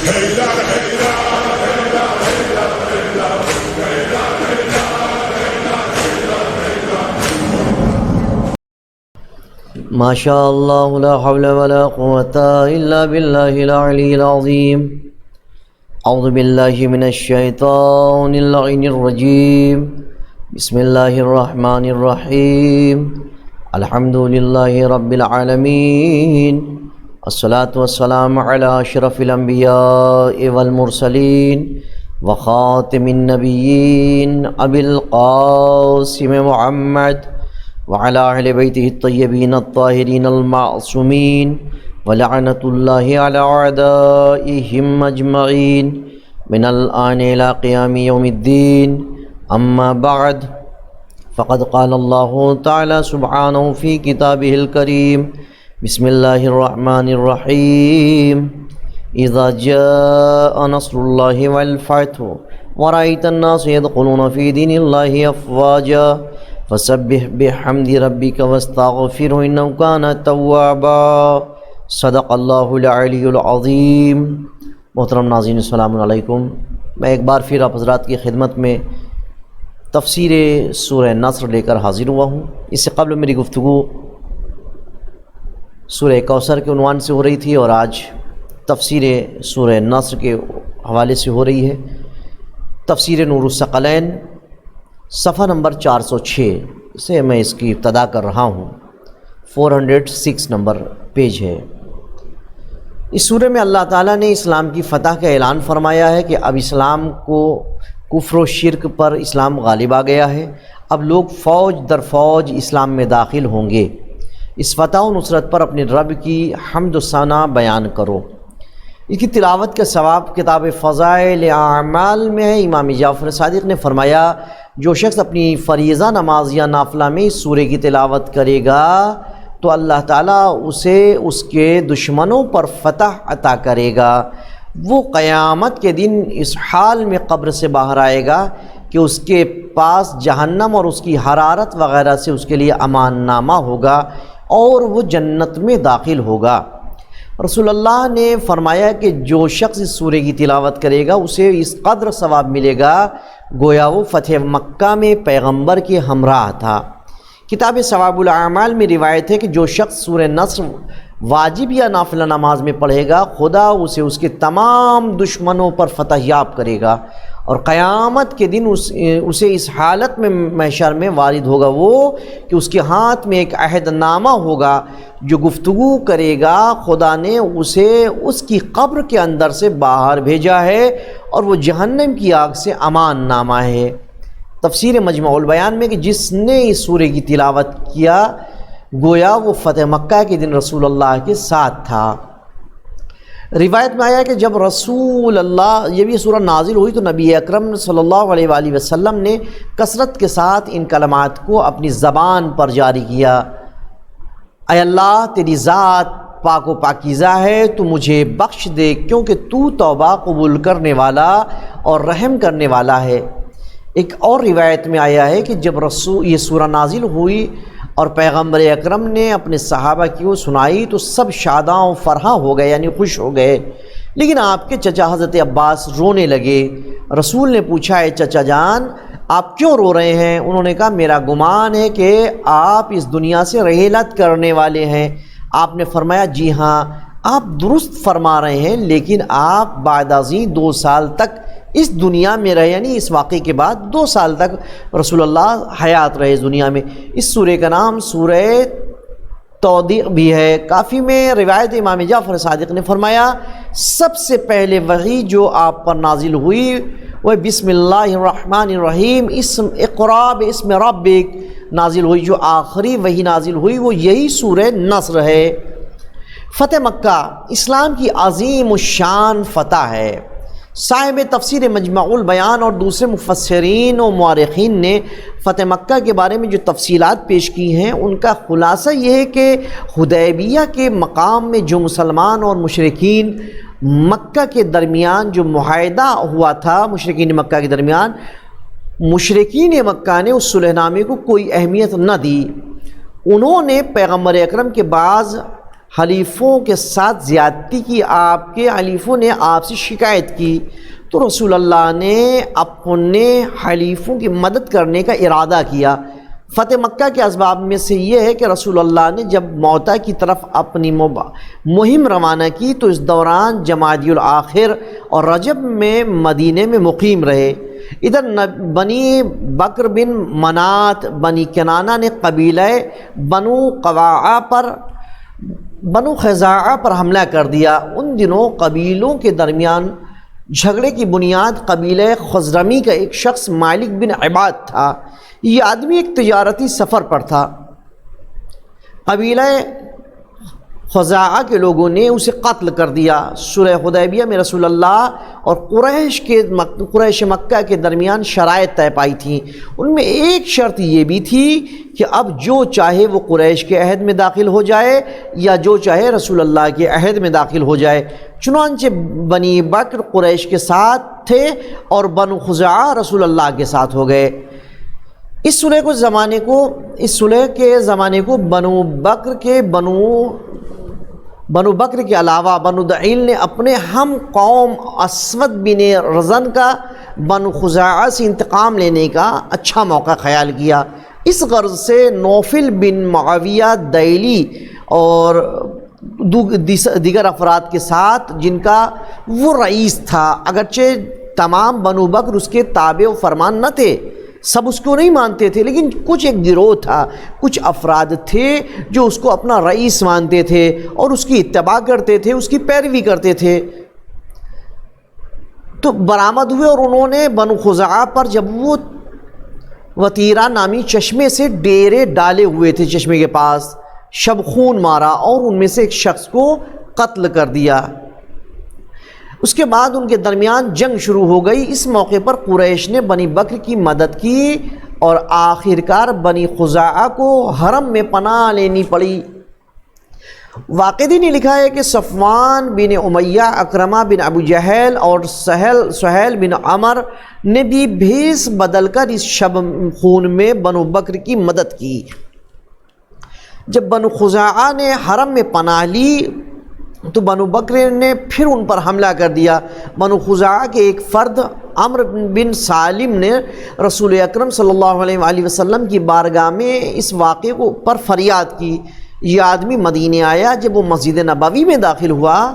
ما شاء الله لا حول ولا قوة إلا بالله العلي العظيم. أعوذ بالله من الشيطان اللعين الرجيم. بسم الله الرحمن الرحيم. الحمد لله رب العالمين. الصلاة والسلام على أشرف الأنبياء والمرسلين وخاتم النبيين أبي القاسم محمد وعلى أهل بيته الطيبين الطاهرين المعصومين ولعنة الله على أعدائهم أجمعين من الآن إلى قيام يوم الدين. أما بعد، فقد قال الله تعالى سبحانه في كتابه الكريم: بسم الله الرحمن الرحيم. إذا جاء نصر الله والفتح ورأيت الناس يدخلون في دين الله أفواجا فسبح بحمد ربك واستغفره إنه كان توابا. صدق اللہ العلی العظیم. محترم ناظرین السلام علیکم. میں ایک بار پھر آپ حضرات کی خدمت میں تفسیر سورہ نصر لے کر حاضر ہوا ہوں. اس سے قبل میری گفتگو سورہ کوثر کے عنوان سے ہو رہی تھی اور آج تفسیر سورہ نصر کے حوالے سے ہو رہی ہے. تفسیر نور الثقلین صفحہ نمبر 406 سے میں اس کی ابتدا کر رہا ہوں. 406 نمبر پیج ہے. اس سورہ میں اللہ تعالیٰ نے اسلام کی فتح کا اعلان فرمایا ہے کہ اب اسلام کو کفر و شرک پر اسلام غالب آ گیا ہے. اب لوگ فوج در فوج اسلام میں داخل ہوں گے. اس فتح و نصرت پر اپنے رب کی حمد و ثنا بیان کرو. اس کی تلاوت کا ثواب کتاب فضائل اعمال میں ہے. امام جعفر صادق نے فرمایا جو شخص اپنی فریضہ نماز یا نافلہ میں اس سورہ کی تلاوت کرے گا تو اللہ تعالیٰ اسے اس کے دشمنوں پر فتح عطا کرے گا. وہ قیامت کے دن اس حال میں قبر سے باہر آئے گا کہ اس کے پاس جہنم اور اس کی حرارت وغیرہ سے اس کے لیے امان نامہ ہوگا اور وہ جنت میں داخل ہوگا. رسول اللہ نے فرمایا کہ جو شخص اس سورہ کی تلاوت کرے گا اسے اس قدر ثواب ملے گا گویا وہ فتح مکہ میں پیغمبر کے ہمراہ تھا. کتاب ثواب الاعمال میں روایت ہے کہ جو شخص سورہ نصر واجب یا نافلہ نماز میں پڑھے گا خدا اسے اس کے تمام دشمنوں پر فتح یاب کرے گا اور قیامت کے دن اسے اس حالت میں محشر میں وارد ہوگا وہ کہ اس کے ہاتھ میں ایک عہد نامہ ہوگا جو گفتگو کرے گا خدا نے اسے اس کی قبر کے اندر سے باہر بھیجا ہے اور وہ جہنم کی آگ سے امان نامہ ہے. تفسیر مجمع البیان میں کہ جس نے اس سورہ کی تلاوت کیا گویا وہ فتح مکہ کے دن رسول اللہ کے ساتھ تھا. روایت میں آیا کہ جب رسول اللہ یہ سورہ نازل ہوئی تو نبی اکرم صلی اللہ علیہ وآلہ وسلم نے کثرت کے ساتھ ان کلمات کو اپنی زبان پر جاری کیا: اے اللہ تیری ذات پاک و پاکیزہ ہے، تو مجھے بخش دے کیونکہ تو توبہ قبول کرنے والا اور رحم کرنے والا ہے. ایک اور روایت میں آیا ہے کہ جب یہ سورہ نازل ہوئی اور پیغمبر اکرم نے اپنے صحابہ کی وہ سنائی تو سب شاداں و فرحاں ہو گئے یعنی خوش ہو گئے. لیکن آپ کے چچا حضرت عباس رونے لگے. رسول نے پوچھا اے چچا جان آپ کیوں رو رہے ہیں؟ انہوں نے کہا میرا گمان ہے کہ آپ اس دنیا سے رحلت کرنے والے ہیں. آپ نے فرمایا جی ہاں آپ درست فرما رہے ہیں، لیکن آپ بعد ازیں 2 سال تک اس دنیا میں رہے، یعنی اس واقعے کے بعد 2 سال تک رسول اللہ حیات رہے اس دنیا میں. اس سورہ کا نام سورہ توضیع بھی ہے. کافی میں روایت امام جعفر صادق نے فرمایا سب سے پہلے وحی جو آپ پر نازل ہوئی وہ بسم اللہ الرحمن الرحیم اقرا باسم ربک نازل ہوئی. جو آخری وحی نازل ہوئی وہ یہی سورہ نصر ہے. فتح مکہ اسلام کی عظیم الشان فتح ہے. صاحب تفسیر مجمع البیان اور دوسرے مفسرین و مورخین نے فتح مکہ کے بارے میں جو تفصیلات پیش کی ہیں ان کا خلاصہ یہ ہے کہ حدیبیہ کے مقام میں جو مسلمان اور مشرکین مکہ کے درمیان جو معاہدہ ہوا تھا مشرکین مکہ کے درمیان، مشرکین مکہ نے اس صلح نامے کو کوئی اہمیت نہ دی. انہوں نے پیغمبر اکرم کے بعض حلیفوں کے ساتھ زیادتی کی، آپ کے حلیفوں نے آپ سے شکایت کی، تو رسول اللہ نے اپنے حلیفوں کی مدد کرنے کا ارادہ کیا۔ فتح مکہ کے اسباب میں سے یہ ہے کہ رسول اللہ نے جب موتا کی طرف اپنی مہم روانہ کی تو اس دوران جمادی الاخر اور رجب میں مدینے میں مقیم رہے۔ ادھر بنی بکر بن منات بنی کنانہ نے قبیلہ بنو خزاعہ پر حملہ کر دیا۔ ان دنوں قبیلوں کے درمیان جھگڑے کی بنیاد قبیلہ خزرمی کا ایک شخص مالک بن عباد تھا۔ یہ آدمی ایک تجارتی سفر پر تھا۔ قبیلہ خزاعہ کے لوگوں نے اسے قتل کر دیا۔ صلح حدیبیہ میں رسول اللہ اور قریش مکہ کے درمیان شرائط طے پائی تھیں۔ ان میں ایک شرط یہ بھی تھی کہ اب جو چاہے وہ قریش کے عہد میں داخل ہو جائے یا جو چاہے رسول اللہ کے عہد میں داخل ہو جائے۔ چنانچہ بنی بکر قریش کے ساتھ تھے اور بنو خزاعہ رسول اللہ کے ساتھ ہو گئے۔ اس صلح کے زمانے کو بنو بکر کے علاوہ بنو دعیل نے اپنے ہم قوم اسود بن رزن کا بنو خزاعہ سے انتقام لینے کا اچھا موقع خیال کیا۔ اس غرض سے نوفل بن معاویہ دعیلی اور دیگر افراد کے ساتھ جن کا وہ رئیس تھا، اگرچہ تمام بنو بکر اس کے تابع و فرمان نہ تھے، سب اس کو نہیں مانتے تھے، لیکن کچھ ایک گروہ تھا، کچھ افراد تھے جو اس کو اپنا رئیس مانتے تھے اور اس کی اتباع کرتے تھے، اس کی پیروی کرتے تھے۔ تو برآمد ہوئے اور انہوں نے بنو خزاعہ پر جب وہ وطیرہ نامی چشمے سے ڈیرے ڈالے ہوئے تھے، چشمے کے پاس شب خون مارا اور ان میں سے ایک شخص کو قتل کر دیا۔ اس کے بعد ان کے درمیان جنگ شروع ہو گئی۔ اس موقع پر قریش نے بنی بکر کی مدد کی اور آخرکار بنی خزاعہ کو حرم میں پناہ لینی پڑی۔ واقعی نے لکھا ہے کہ صفوان بن امیہ، اکرمہ بن ابو جہل اور سہیل بن عمر نے بھی بھیس بدل کر اس شب خون میں بنو بکر کی مدد کی۔ جب بنو خزاعہ نے حرم میں پناہ لی تو بنو بکر نے پھر ان پر حملہ کر دیا۔ بنو خزاعہ کے ایک فرد عمرو بن سالم نے رسول اکرم صلی اللہ علیہ وآلہ وسلم کی بارگاہ میں اس واقعے پر فریاد کی۔ یہ آدمی مدینے آیا۔ جب وہ مسجد نبوی میں داخل ہوا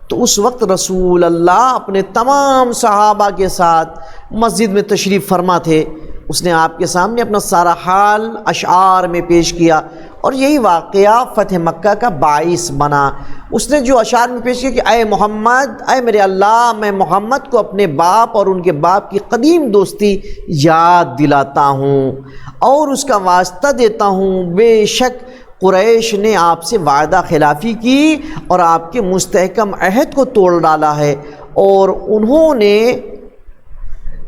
تو اس وقت رسول اللہ اپنے تمام صحابہ کے ساتھ مسجد میں تشریف فرما تھے۔ اس نے آپ کے سامنے اپنا سارا حال اشعار میں پیش کیا اور یہی واقعہ فتح مکہ کا باعث بنا۔ اس نے جو اشعار میں پیش کیا کہ اے محمد، اے میرے اللہ، میں محمد کو اپنے باپ اور ان کے باپ کی قدیم دوستی یاد دلاتا ہوں اور اس کا واسطہ دیتا ہوں۔ بے شک قریش نے آپ سے وعدہ خلافی کی اور آپ کے مستحکم عہد کو توڑ ڈالا ہے اور انہوں نے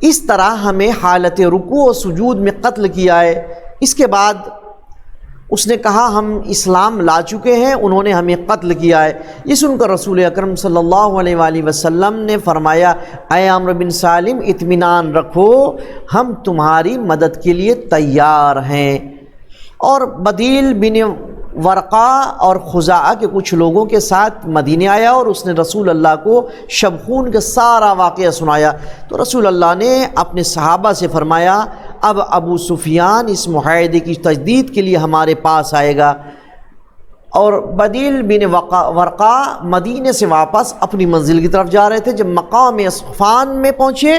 اس طرح ہمیں حالت رکوع و سجود میں قتل کیا ہے۔ اس کے بعد اس نے کہا ہم اسلام لا چکے ہیں، انہوں نے ہمیں قتل کیا ہے۔ یہ سن کر رسول اکرم صلی اللہ علیہ وآلہ وسلم نے فرمایا اے عمرو بن سالم، اطمینان رکھو، ہم تمہاری مدد کے لیے تیار ہیں۔ اور بدیل بن ورقا اور خزاعہ کے کچھ لوگوں کے ساتھ مدینے آیا اور اس نے رسول اللہ کو شب خون کا سارا واقعہ سنایا۔ تو رسول اللہ نے اپنے صحابہ سے فرمایا اب ابو سفیان اس معاہدے کی تجدید کے لیے ہمارے پاس آئے گا۔ اور بدیل بن ورقا مدینے سے واپس اپنی منزل کی طرف جا رہے تھے۔ جب مقام اصفہان میں پہنچے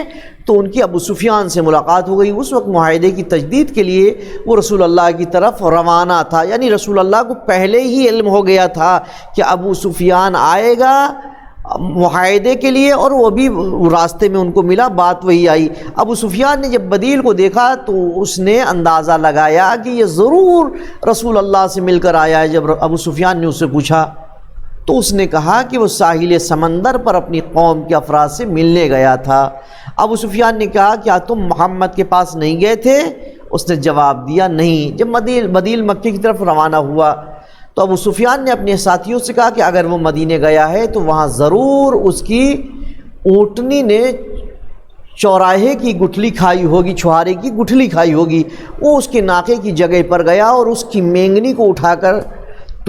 تو ان کی ابو سفیان سے ملاقات ہو گئی۔ اس وقت معاہدے کی تجدید کے لیے وہ رسول اللہ کی طرف روانہ تھا، یعنی رسول اللہ کو پہلے ہی علم ہو گیا تھا کہ ابو سفیان آئے گا معاہدے کے لیے، اور وہ بھی راستے میں ان کو ملا، بات وہی آئی۔ ابو سفیان نے جب بدیل کو دیکھا تو اس نے اندازہ لگایا کہ یہ ضرور رسول اللہ سے مل کر آیا ہے۔ جب ابو سفیان نے اس سے پوچھا تو اس نے کہا کہ وہ ساحل سمندر پر اپنی قوم کے افراد سے ملنے گیا تھا۔ ابو سفیان نے کہا کیا تم محمد کے پاس نہیں گئے تھے؟ اس نے جواب دیا نہیں۔ جب بدیل مکے کی طرف روانہ ہوا تو ابو سفیان نے اپنے ساتھیوں سے کہا کہ اگر وہ مدینے گیا ہے تو وہاں ضرور اس کی اونٹنی نے چوراہے کی گٹھلی کھائی ہوگی، چھہارے کی گٹھلی کھائی ہوگی۔ وہ اس کے ناکے کی جگہ پر گیا اور اس کی مینگنی کو اٹھا کر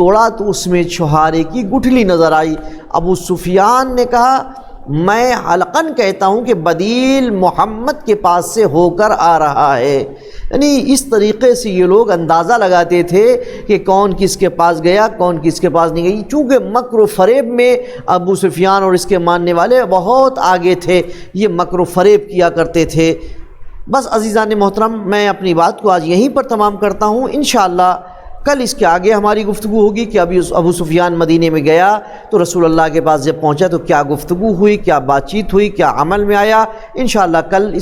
توڑا تو اس میں چھہارے کی گٹھلی نظر آئی۔ ابو سفیان نے کہا میں حلقاً کہتا ہوں کہ بدیل محمد کے پاس سے ہو کر آ رہا ہے۔ یعنی اس طریقے سے یہ لوگ اندازہ لگاتے تھے کہ کون کس کے پاس گیا، کون کس کے پاس نہیں گئی، چونکہ مکر و فریب میں ابو سفیان اور اس کے ماننے والے بہت آگے تھے، یہ مکر و فریب کیا کرتے تھے۔ بس عزیزان محترم، میں اپنی بات کو آج یہیں پر تمام کرتا ہوں۔ انشاءاللہ کل اس کے آگے ہماری گفتگو ہوگی کہ ابو سفیان مدینے میں گیا تو رسول اللہ کے پاس جب پہنچا تو کیا گفتگو ہوئی، کیا بات چیت ہوئی، کیا عمل میں آیا۔ انشاءاللہ کل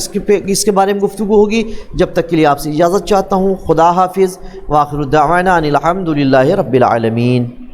اس کے بارے میں گفتگو ہوگی۔ جب تک کے لیے آپ سے اجازت چاہتا ہوں۔ خدا حافظ، وآخر دعوانا ان الحمد للہ رب العالمین۔